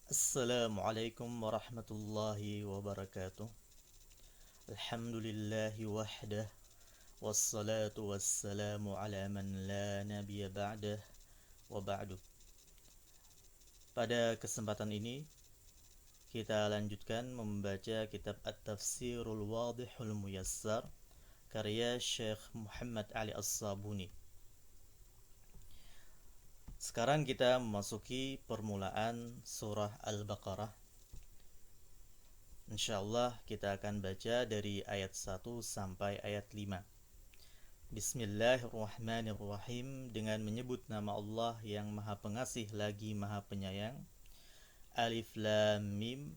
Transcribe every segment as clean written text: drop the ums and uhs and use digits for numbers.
Assalamualaikum warahmatullahi wabarakatuh. Alhamdulillahi wahdah. Wassalatu wassalamu ala man la nabiyya ba'dah wa ba'du. Pada kesempatan ini kita lanjutkan membaca kitab At-Tafsirul Wadihul Muyassar karya Syekh Muhammad Ali As-Sabuni. Sekarang kita memasuki permulaan surah Al-Baqarah. Insyaallah kita akan baca dari ayat 1 sampai ayat 5. Bismillahirrahmanirrahim, dengan menyebut nama Allah yang Maha Pengasih lagi Maha Penyayang. Alif Lam Mim.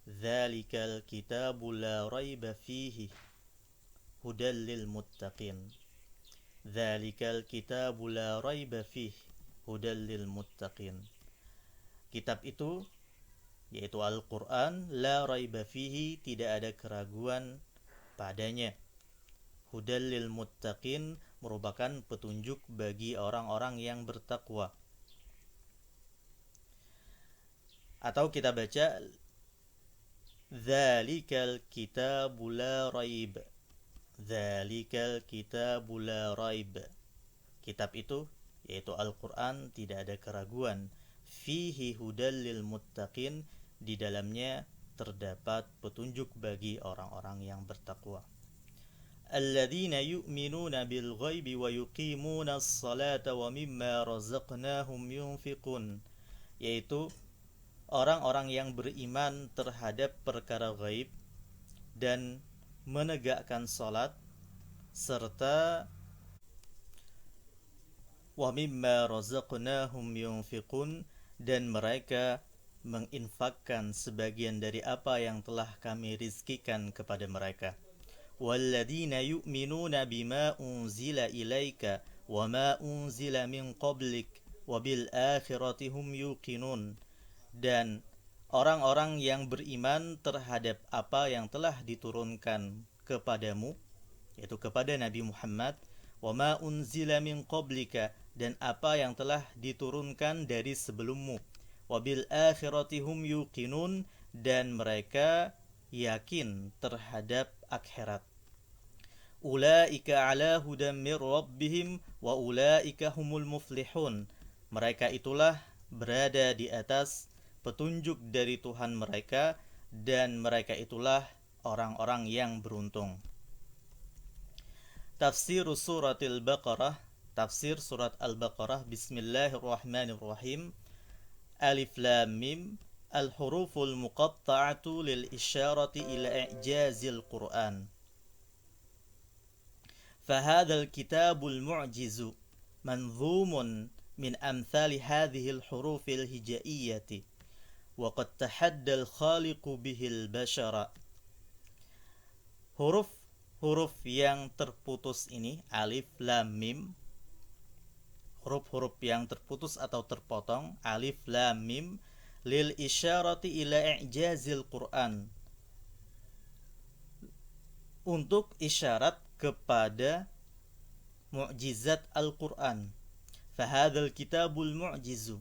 Dzalikal kitabu la raiba fihi hudal lil muttaqin. Dzalikal kitabu la raiba fihi hudal lil muttaqin. Kitab itu, yaitu Al-Quran, la raiba fihi, tidak ada keraguan padanya. Hudal lil muttaqin, merupakan petunjuk bagi orang-orang yang bertakwa. Atau kita baca Dzalikal kitabu la raib. Dzalikal kitabu la raib. Kitab itu, yaitu Al-Quran, tidak ada keraguan. Fihi hudal lil muttaqin, di dalamnya terdapat petunjuk bagi orang-orang yang bertakwa. Alladzina yu'minuna bil ghaibi wa yuqimuna as-salata wa mimma razaqnahum yunfiqun, yaitu orang-orang yang beriman terhadap perkara ghaib dan menegakkan salat, serta wa mimma razaqnahum yunfiqun, dan mereka menginfakkan sebagian dari apa yang telah kami rizkikan kepada mereka. Walladzina yu'minuna bima unzila ilaika wa ma unzila min qablik wa bil akhirati hum yuqinun, dan orang-orang yang beriman terhadap apa yang telah diturunkan kepadamu, yaitu kepada Nabi Muhammad, wa ma unzila min qablika, dan apa yang telah diturunkan dari sebelummu, wa bil akhirati hum yuqinun, dan mereka yakin terhadap akhirat. Ulaika ala hudam mir rabbihim wa ulaika humul muflihun, mereka itulah berada di atas petunjuk dari Tuhan mereka, dan mereka itulah orang-orang yang beruntung. Tafsir suratil Baqarah. Tafsir surat Al-Baqarah. Bismillahirrahmanirrahim. Alif Lam Mim. Al-huruful muqatta'atu lil isyarati ila i'jazil Qur'an. Fahadzal kitabul mu'jizu manzumun min amthali hadhil hurufil hijaiyati wa qad tahaddal khaliqu bihil bashara. Huruf yang terputus ini, alif lam mim, huruf-huruf yang terputus atau terpotong, alif lam mim, lil isyarati ila i'jazil Qur'an, untuk isyarat kepada mukjizat Al-Qur'an. Fahadzal kitabul mu'jizu,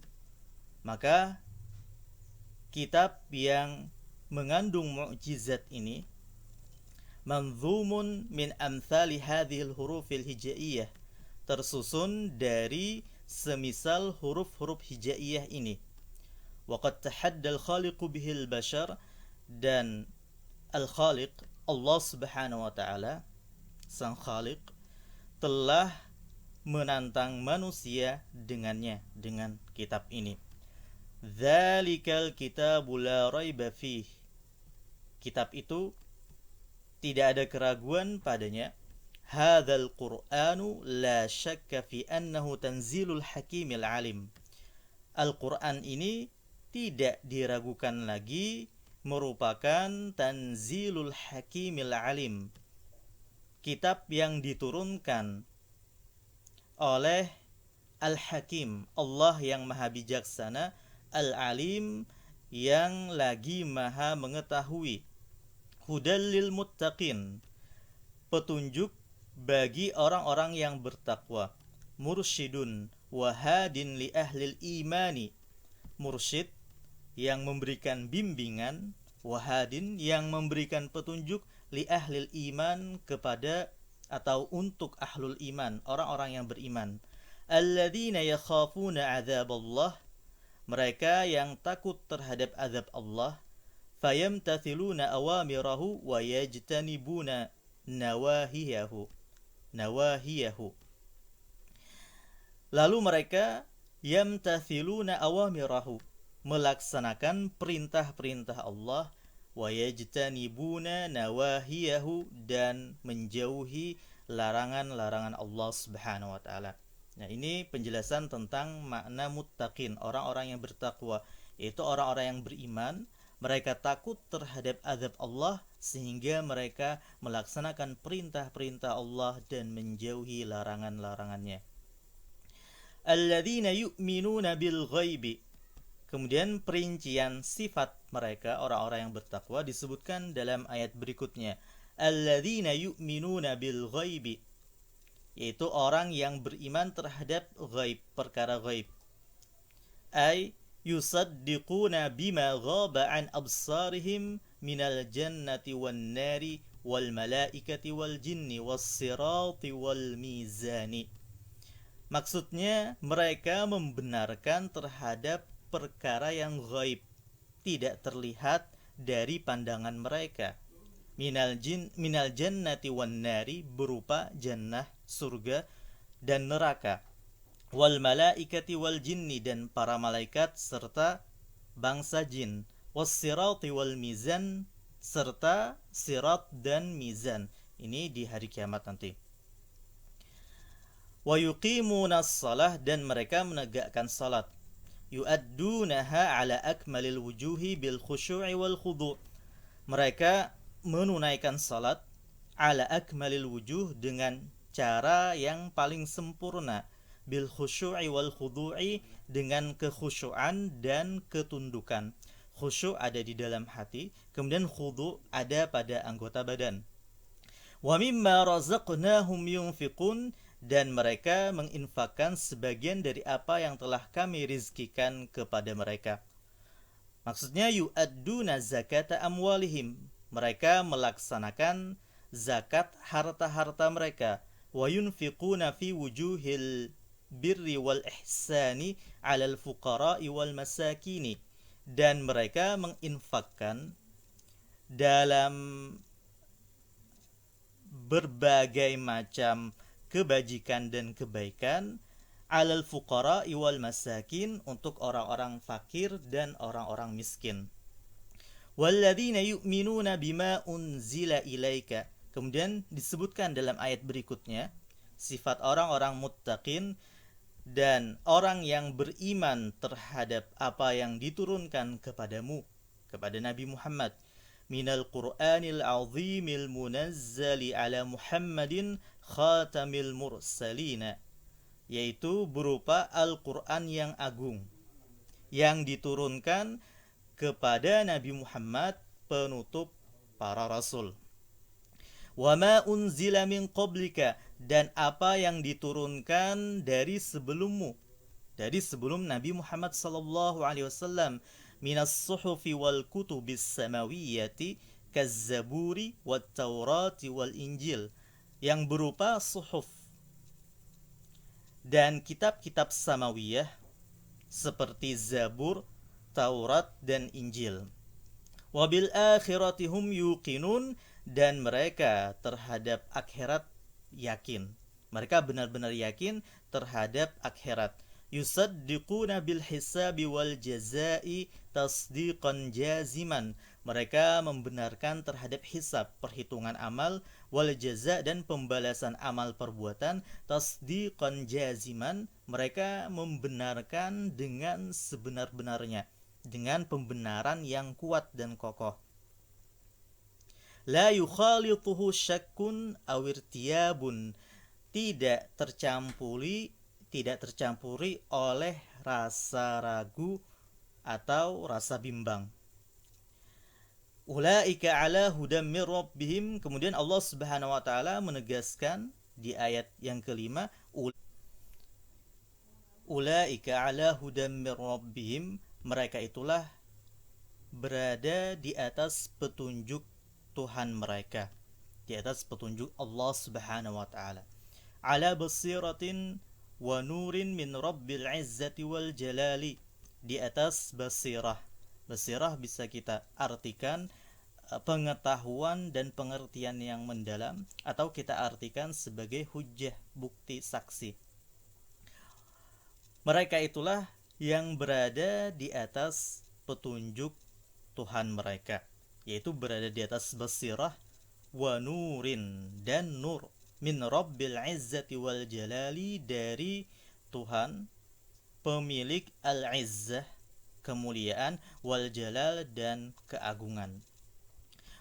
maka kitab yang mengandung mukjizat ini, manzumun min amthali hadhil hurufil hijaiyah, tersusun dari semisal huruf-huruf hijaiyah ini. Wa qad tahaddal khaliqu bihil bashar, dan al-khaliq, Allah Subhanahu wa taala, sang khaliq, telah menantang manusia dengannya, dengan kitab ini. Dzalikal kitabu la raiba fih, kitab itu tidak ada keraguan padanya. Hadzal Qur'anu la syakka fi annahu tanzilul hakimil alim, Al-Qur'an ini tidak diragukan lagi merupakan tanzilul hakimil alim, kitab yang diturunkan oleh Al-Hakim, Allah yang maha bijaksana, Al-Alim, yang lagi maha mengetahui. Hudal lil muttaqin, petunjuk bagi orang-orang yang bertakwa. Mursyidun wahadin li ahlil imani, mursyid yang memberikan bimbingan, wahadin yang memberikan petunjuk, li ahlil iman kepada atau untuk ahlul iman, orang-orang yang beriman. Alladzina yakhafuna adzaballah, mereka yang takut terhadap azab Allah. Fayamtathiluna awamirahu wa yajtanibuna nawahiyahu. Lalu mereka yamtathiluna awamirahu, melaksanakan perintah-perintah Allah, wa yajtanibuna nawahiyahu, dan menjauhi larangan-larangan Allah Subhanahu wa taala. Nah, ini penjelasan tentang makna muttaqin, orang-orang yang bertakwa, yaitu orang-orang yang beriman. Mereka takut terhadap azab Allah sehingga mereka melaksanakan perintah-perintah Allah dan menjauhi larangan-larangannya. Alladzina yu'minuna bil ghaibi. Kemudian perincian sifat mereka, orang-orang yang bertakwa, disebutkan dalam ayat berikutnya. Alladzina yu'minuna bil ghaibi, yaitu orang yang beriman terhadap ghaib, perkara ghaib. Ay yusaddiquna bima ghaba an absarihim minal jannati wan nari wal malaikati wal jinni was sirati wal mizani. Maksudnya mereka membenarkan terhadap perkara yang ghaib, tidak terlihat dari pandangan mereka. Minal jannati wan nari, berupa jannah, surga, dan neraka. Wal malaikati wal jinni, dan para malaikat serta bangsa jin. Was sirati wal mizan, serta sirat dan mizan. Ini di hari kiamat nanti. Wa yuqimuna as-salah, dan mereka menegakkan salat. Yu'addunaha ala akmalil wujuhi bil khusyu'i wal khudu'. Mereka menunaikan salat ala akmalil wujuh, dengan cara yang paling sempurna, bil khusyu'i wal khudu'i, dengan kekhusyuan dan ketundukan. Khusyuk ada di dalam hati, kemudian khudu' ada pada anggota badan. Wa mimma razaqnahum yunfiqun, dan mereka menginfakkan sebagian dari apa yang telah kami rizkikan kepada mereka. Maksudnya yu'adduna zakata amwalihim, mereka melaksanakan zakat harta-harta mereka. Wa yunfiquna fi wujuhil birri wal ihsani 'alal fuqara'i wal masakini, dan mereka menginfakkan dalam berbagai macam kebajikan dan kebaikan, 'alal fuqara'i wal masakin, untuk orang-orang fakir dan orang-orang miskin. Walladzina yu'minuna bima unzila ilaika. Kemudian disebutkan dalam ayat berikutnya sifat orang-orang muttaqin dan orang yang beriman terhadap apa yang diturunkan kepadamu, kepada Nabi Muhammad. Minal Qur'anil azimil munazzali ala Muhammadin khatamil mursalina, yaitu berupa Al-Qur'an yang agung yang diturunkan kepada Nabi Muhammad, penutup para rasul. Wa ma unzila min qablika, dan apa yang diturunkan dari sebelummu, dari sebelum Nabi Muhammad sallallahu alaihi wasallam, minas suhufi wal kutubis samawiyyati kazzaburi wat taurati wal injil, yang berupa suhuf dan kitab-kitab samawiyah seperti Zabur, Taurat, dan Injil. Wabil akhirati hum yuqinun, dan mereka terhadap akhirat yakin. Mereka benar-benar yakin terhadap akhirat. Yusaddiquna bil hisabi wal jazai tasdiqan jaziman. Mereka membenarkan terhadap hisab, perhitungan amal, wal jaza, dan pembalasan amal perbuatan, tasdiqan jaziman. Mereka membenarkan dengan sebenar-benarnya, dengan pembenaran yang kuat dan kokoh. La yukhalituhu syakkun awirtiyabun, tidak tercampuri oleh rasa ragu atau rasa bimbang. Ulaika ala hudam mir rabbihim. Kemudian Allah Subhanahu wa taala menegaskan di ayat yang kelima, ulaika ala hudam mir rabbihim, mereka itulah berada di atas petunjuk Tuhan mereka, di atas petunjuk Allah Subhanahu wa taala. Ala basiratin wa nurin min rabbil izzati wal jalali, di atas basirah. Basirah bisa kita artikan pengetahuan dan pengertian yang mendalam, atau kita artikan sebagai hujjah, bukti, saksi. Mereka itulah yang berada di atas petunjuk Tuhan mereka, yaitu berada di atas basirah wa nurin, dan nur, min rabbil izzati wal jalali, dari Tuhan pemilik al-izzah, kemuliaan, wal jalal, dan keagungan.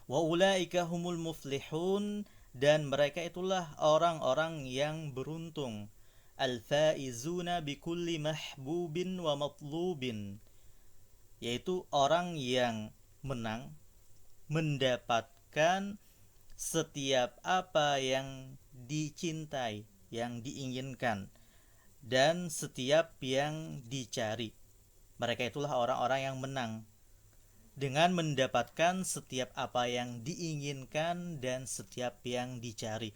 Wa ulaika humul muflihun, dan mereka itulah orang-orang yang beruntung. Al-faizuna bikulli mahbubin wa matlubin, yaitu orang yang menang, mendapatkan setiap apa yang dicintai, yang diinginkan, dan setiap yang dicari. Mereka itulah orang-orang yang menang dengan mendapatkan setiap apa yang diinginkan dan setiap yang dicari.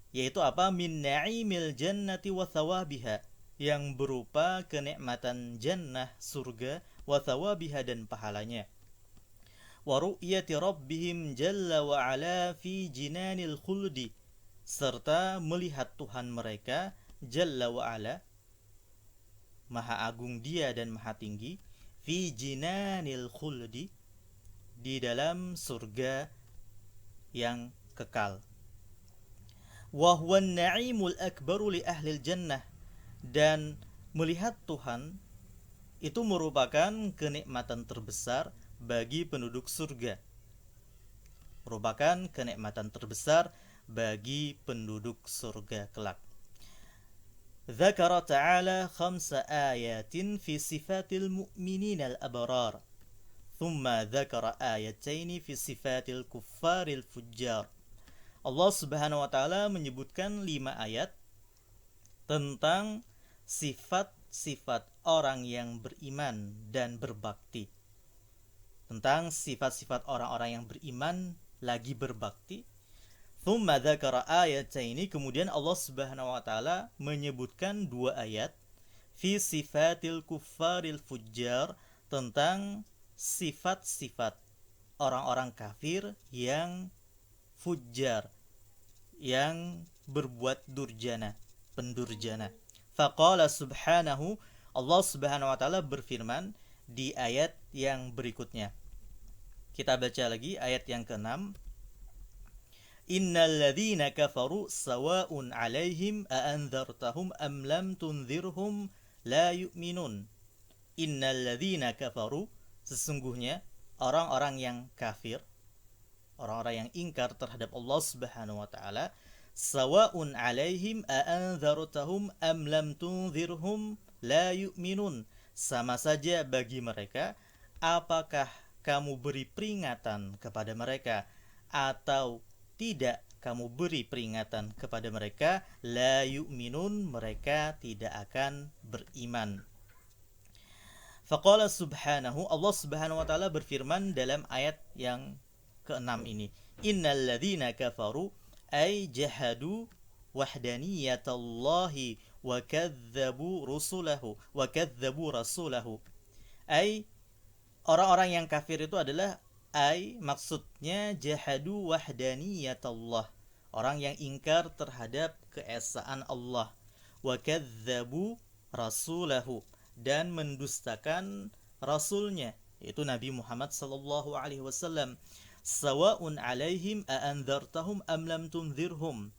Yaitu apa? Min na'imil jannati wa thawabiha, yang berupa kenikmatan jannah, surga, wa thawabiha, dan pahalanya. Wa ru'yati rabbihim jalla wa ala fi jinanil khuldi, serta melihat Tuhan mereka jalla wa ala, maha agung dia dan maha tinggi, fi jinanil khuldi, di dalam surga yang kekal. Wa huwa an-na'imul akbaru li ahlil jannah, dan melihat Tuhan itu merupakan kenikmatan terbesar bagi penduduk surga. Merupakan kenikmatan terbesar bagi penduduk surga kelak. Dzakara ta'ala khamsa ayatin fi sifatil mu'minina al-abrar, thumma dzakara ayataini fi sifatil kuffaril fujjar. Allah Subhanahu wa taala menyebutkan 5 ayat tentang sifat-sifat orang yang beriman dan berbakti. Tentang sifat-sifat orang-orang yang beriman lagi berbakti. Thumma dzakara ayataini, kemudian Allah Subhanahu wa taala menyebutkan 2 ayat fi sifatil kuffaril fujjar, tentang sifat-sifat orang-orang kafir yang fujjar, yang berbuat durjana, pendurjana. Faqala subhanahu, Allah Subhanahu wa taala berfirman di ayat yang berikutnya. Kita baca lagi ayat yang ke-6. Innal ladzina kafaru sawa'un 'alaihim a anzartahum am lam tunzirhum la yu'minun. Innal ladzina kafaru, sesungguhnya orang-orang yang kafir, orang-orang yang ingkar terhadap Allah Subhanahu wa taala, sawa'un 'alaihim a anzartahum am lam tunzirhum la yu'minun, sama saja bagi mereka apakah kamu beri peringatan kepada mereka atau tidak kamu beri peringatan kepada mereka, la yu'minun, mereka tidak akan beriman. Faqala subhanahu, Allah Subhanahu wa taala berfirman dalam ayat yang ke-6 ini, innal ladzina kafaru ay jahadu wahdaniyatallahi wa kadzdzabu rusulahu wa kadzdzabu rasulahu. Ay, orang-orang yang kafir itu adalah maksudnya jahadu wahdaniyatallah, orang yang ingkar terhadap keesaan Allah, wa kadzdzabu rasulahu, dan mendustakan rasulnya, yaitu Nabi Muhammad sallallahu alaihi wasallam. Sawa'un 'alaihim a anzartahum am lam tunzirhum,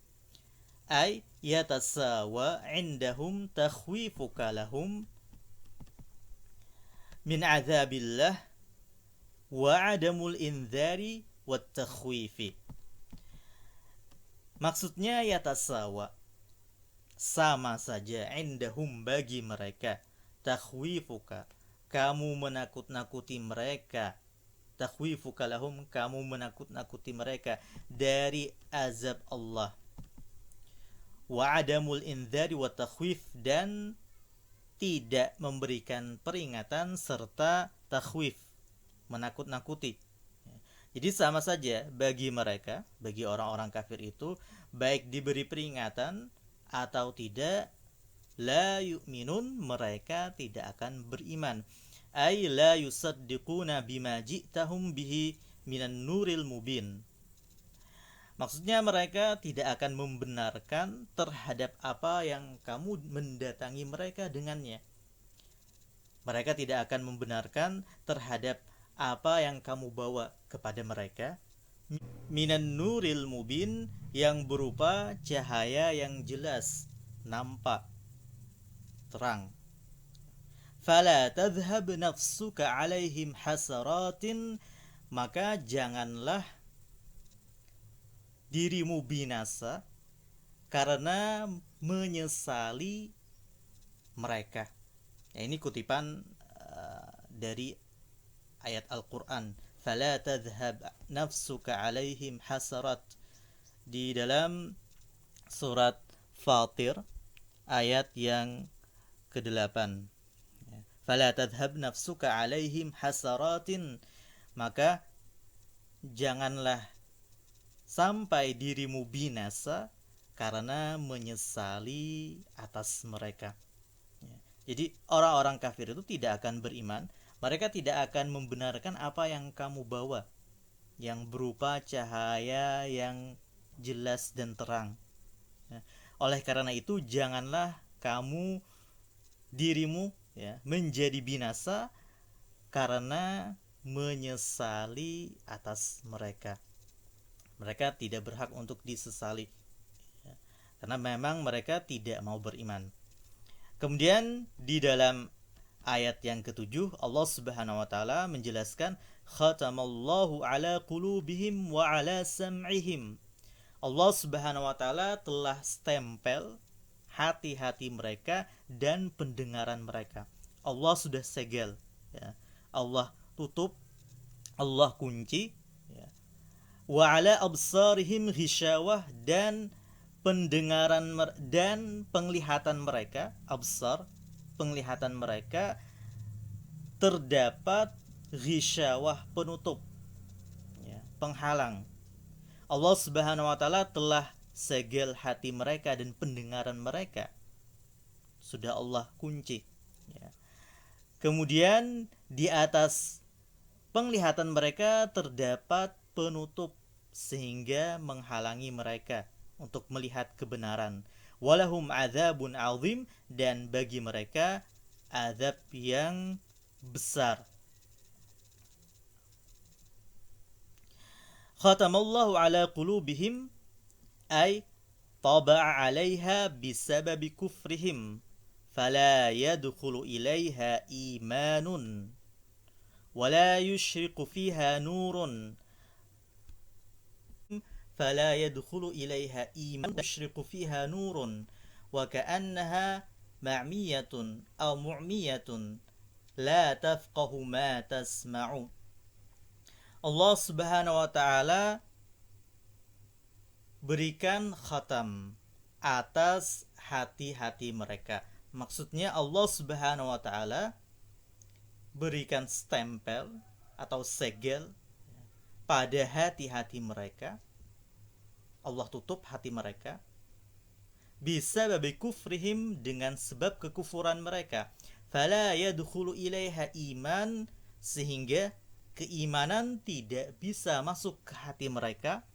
ay yatasawa 'indahum takhwifuka lahum min 'adzabillah wa 'adamul inzari wat takhwifi. Maksudnya yatasawa, sama saja, indahum, bagi mereka, takhwifuka, kamu menakut-nakuti mereka, takhwifuka lahum, kamu menakut-nakuti mereka dari azab Allah, wa 'adamul inzari wat takhwif, dan tidak memberikan peringatan serta takhwif. menakut-nakuti. Jadi sama saja bagi mereka, bagi orang-orang kafir itu, baik diberi peringatan atau tidak, la yu'minun, mereka tidak akan beriman. Ay la yusaddiquna bima ji'tahum bihi minan nuril mubin. Maksudnya mereka tidak akan membenarkan terhadap apa yang kamu mendatangi mereka dengannya. Mereka tidak akan membenarkan terhadap apa yang kamu bawa kepada mereka minan nuril mubin, yang berupa cahaya yang jelas, nampak, terang. Fala tadhhab nafsuka alaihim hasaratin, maka janganlah dirimu binasa karena menyesali mereka. Ya, ini kutipan dari ayat Al-Quran. Fala tadhhab nafsuka alaihim hasarat, di dalam surat Fatir ayat yang ke-8. Fala tadhhab nafsuka alaihim hasaratin, maka janganlah sampai dirimu binasa karena menyesali atas mereka. Jadi orang-orang kafir itu tidak akan beriman, mereka tidak akan membenarkan apa yang kamu bawa, yang berupa cahaya yang jelas dan terang. Oleh karena itu janganlah kamu dirimu menjadi binasa karena menyesali atas mereka. Mereka tidak berhak untuk disesali, karena memang mereka tidak mau beriman. Kemudian di dalam ayat yang ke-7 Allah Subhanahu wa taala menjelaskan khatamallahu ala qulubihim wa ala sam'ihim. Allah Subhanahu wa taala telah stempel hati-hati mereka dan pendengaran mereka. Allah sudah segel, Allah tutup, Allah kunci. Wa ala absarihim ghishawah, dan pendengaran dan penglihatan mereka, absar, penglihatan mereka terdapat ghishawah, penutup, penghalang. Allah Subhanahu wa taala telah segel hati mereka dan pendengaran mereka, sudah Allah kunci. Kemudian di atas penglihatan mereka terdapat penutup sehingga menghalangi mereka untuk melihat kebenaran. Walahum adzabun azim, dan bagi mereka azab yang besar. Khatamallahu ala qulubihim ay taba'a 'alaiha bisababi kufrihim fala yadkhulu ilaiha imanun wala yushriku fiha nurun فلا يدخل إليها إيمان يشرق فيها نور وكأنها معمية أو معمية لا تفقه ما تسمع. Allah Subhanahu wa taala berikan khatam atas hati-hati mereka. Maksudnya Allah Subhanahu wa taala berikan stempel atau segel pada hati-hati mereka. Allah tutup hati mereka bisa babi kufrihim, dengan sebab kekufuran mereka. Fala yadkhulu ilaiha iman, sehingga keimanan tidak bisa masuk ke hati mereka.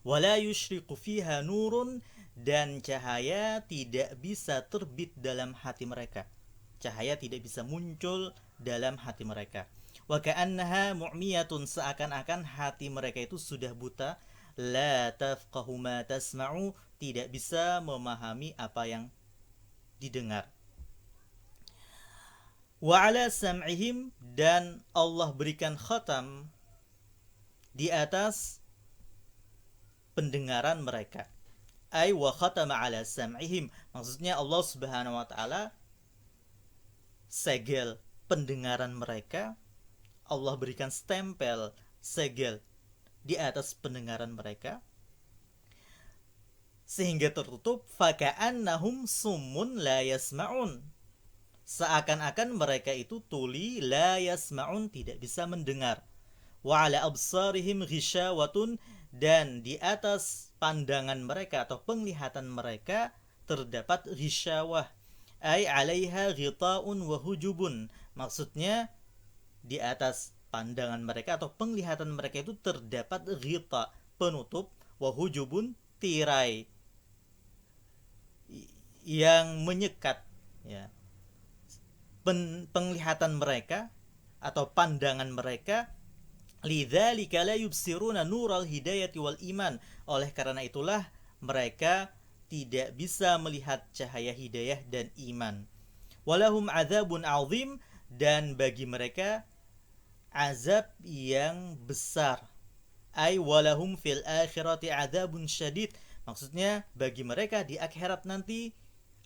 Wala yushriqu fiha nurun, dan cahaya tidak bisa terbit dalam hati mereka. Cahaya tidak bisa muncul dalam hati mereka. Wa ka'annaha mu'miyatun, seakan-akan hati mereka itu sudah buta. La tafqahu ma tasma'u, tidak bisa memahami apa yang didengar. Wa ala sam'ihim, dan Allah berikan khatam di atas pendengaran mereka. Ay wa khatama ala sam'ihim, maksudnya Allah Subhanahu wa taala segel pendengaran mereka. Allah berikan stempel segel di atas pendengaran mereka sehingga tertutup. Faka'annahum summun la yasma'un, seakan-akan mereka itu tuli, la yasma'un, tidak bisa mendengar. Wa ala absarihim ghishawatun, dan di atas pandangan mereka atau penglihatan mereka terdapat ghisyawah, ay 'alaiha ghita'un wa hujubun. Maksudnya di atas pandangan mereka atau penglihatan mereka itu terdapat ghita, penutup, wa hujubun, tirai yang menyekat, ya, penglihatan mereka atau pandangan mereka. Lidzalika la yubsiruna nural hidayati wal iman. Oleh karena itulah mereka tidak bisa melihat cahaya hidayah dan iman. Walahum adzabun azim, dan bagi mereka azab yang besar. Ay walahum fil akhirati adzabun syadid. Maksudnya bagi mereka di akhirat nanti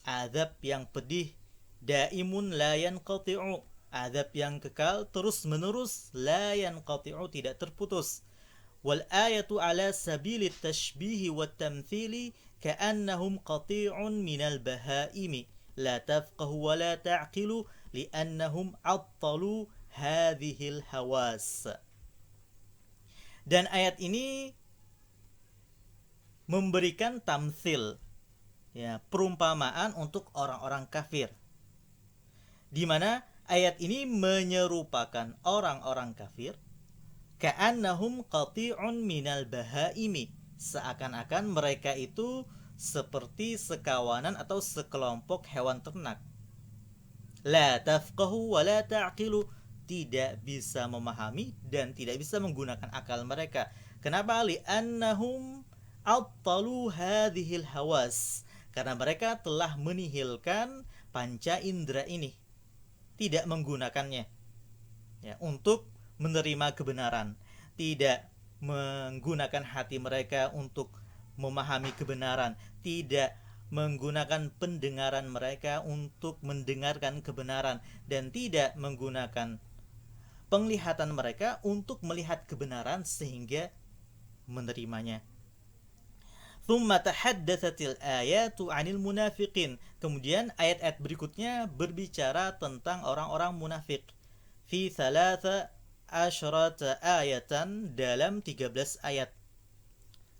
azab yang pedih, daimun la yanqati'u, azab yang kekal terus menerus, la yanqati'u, tidak terputus. Wal ayatu ala sabilit tashbihi wat tamthili ka'annahum qati'un minal bahaimi la tafqahu wa la ta'qilu li'annahum attalu hadhil hawas. Dan ayat ini memberikan tamthil, ya, perumpamaan untuk orang-orang kafir, di mana ayat ini menyerupakan orang-orang kafir, ka'annahum qati'un minal bahaimi, seakan-akan mereka itu seperti sekawanan atau sekelompok hewan ternak. La tafqahu wa la ta'qilu, tidak bisa memahami dan tidak bisa menggunakan akal mereka. Kenapa? Li'annahum attalu hadhil hawas, karena mereka telah menihilkan panca indera ini, tidak menggunakannya, ya, untuk menerima kebenaran, tidak menggunakan hati mereka untuk memahami kebenaran, tidak menggunakan pendengaran mereka untuk mendengarkan kebenaran, dan tidak menggunakan penglihatan mereka untuk melihat kebenaran sehingga menerimanya. Thumma tahaddatsatil ayatu 'anil munafiqin. Kemudian ayat-ayat berikutnya berbicara tentang orang-orang munafik. Fi thalatha asyrata ayatan, dalam 13 ayat.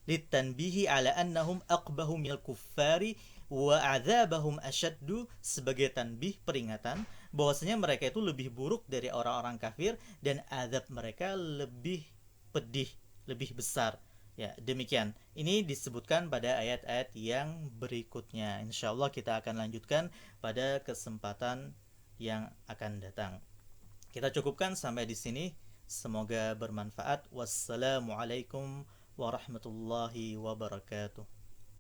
Litanbihi ala annahum aqbahu minal kuffari wa adzabahum asyaddu, sebagai tanbih, peringatan bahwasanya mereka itu lebih buruk dari orang-orang kafir dan azab mereka lebih pedih, lebih besar. Ya, demikian. Ini disebutkan pada ayat-ayat yang berikutnya. Insyaallah kita akan lanjutkan pada kesempatan yang akan datang. Kita cukupkan sampai di sini. Semoga bermanfaat. Wassalamualaikum warahmatullahi wabarakatuh.